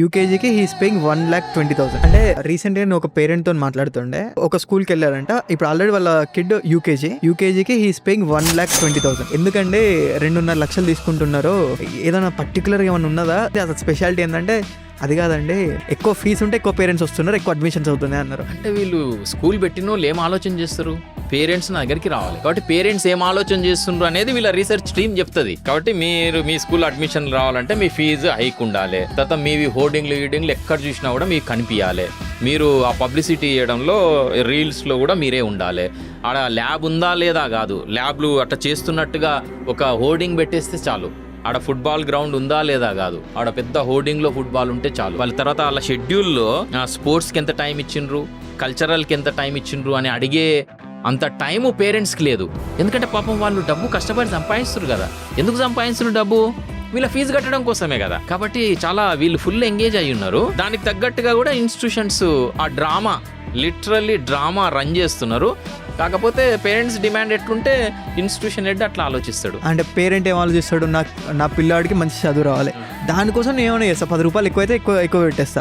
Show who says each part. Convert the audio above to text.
Speaker 1: యూకేజీకి he's paying 1,20,000. అంటే recent గా నేను ఒక పేరెంట్ తో మాట్లాడుతుండే, ఒక స్కూల్ కి వెళ్ళారంట. ఇప్పుడు ఆల్రెడీ వాళ్ళ కిడ్ యూకేజీకి హీస్ పేయింగ్ 1,20,000. ఎందుకంటే 2.5 లక్షలు తీసుకుంటున్నారు. ఏదైనా పర్టికులర్ గా ఏమైనా ఉన్నదా? అసలు స్పెషాలిటీ ఏంటంటే అది కాదండి, ఎక్కువ ఫీజు ఉంటే ఎక్కువ పేరెంట్స్ వస్తున్నారు, ఎక్కువ అడ్మిషన్స్ అవుతున్నాయి అన్నారు.
Speaker 2: అంటే వీళ్ళు స్కూల్ పెట్టిన వాళ్ళు ఏం ఆలోచన చేస్తారు? పేరెంట్స్ నా దగ్గరికి రావాలి కాబట్టి పేరెంట్స్ ఏం ఆలోచన చేస్తున్నారు అనేది వీళ్ళ రీసెర్చ్ టీమ్ చెప్తుంది. కాబట్టి మీరు మీ స్కూల్ అడ్మిషన్ రావాలంటే మీ ఫీజు హైక్ ఉండాలి, తర్వాత మీవి హోర్డింగ్లు ఎక్కడ చూసినా కూడా మీకు కనిపించాలి, మీరు ఆ పబ్లిసిటీ చేయడంలో రీల్స్లో కూడా మీరే ఉండాలి. ఆడ ల్యాబ్ ఉందా లేదా కాదు, ల్యాబ్లు అట్లా చేస్తున్నట్టుగా ఒక హోర్డింగ్ పెట్టేస్తే చాలు. ఆడ ఫుట్బాల్ గ్రౌండ్ ఉందా లేదా కాదు, ఆడ పెద్ద హోర్డింగ్లో ఫుట్బాల్ ఉంటే చాలు. వాళ్ళ తర్వాత వాళ్ళ షెడ్యూల్లో స్పోర్ట్స్కి ఎంత టైం ఇచ్చిండ్రు, కల్చరల్కి ఎంత టైం ఇచ్చిండ్రు అని అడిగే అంత టైము పేరెంట్స్కి లేదు. ఎందుకంటే పాపం వాళ్ళు డబ్బు కష్టపడి సంపాదిస్తారు కదా. ఎందుకు సంపాదిస్తున్నారు డబ్బు? వీళ్ళ ఫీజు కట్టడం కోసమే కదా. కాబట్టి చాలా వీళ్ళు ఫుల్ ఎంగేజ్ అయ్యి ఉన్నారు. దానికి తగ్గట్టుగా కూడా ఇన్స్టిట్యూషన్స్ ఆ లిటరల్లీ డ్రామా రన్ చేస్తున్నారు. కాకపోతే పేరెంట్స్ డిమాండ్ ఎట్లుంటే ఇన్స్టిట్యూషన్ హెడ్ అట్లా ఆలోచిస్తాడు.
Speaker 1: అంటే పేరెంట్ ఏం ఆలోచిస్తాడు, నా పిల్లాడికి మంచి చదువు రావాలి, దానికోసం నేను ఏమైనా చేస్తా, 10 రూపాయలు ఎక్కువైతే ఎక్కువ పెట్టేస్తా.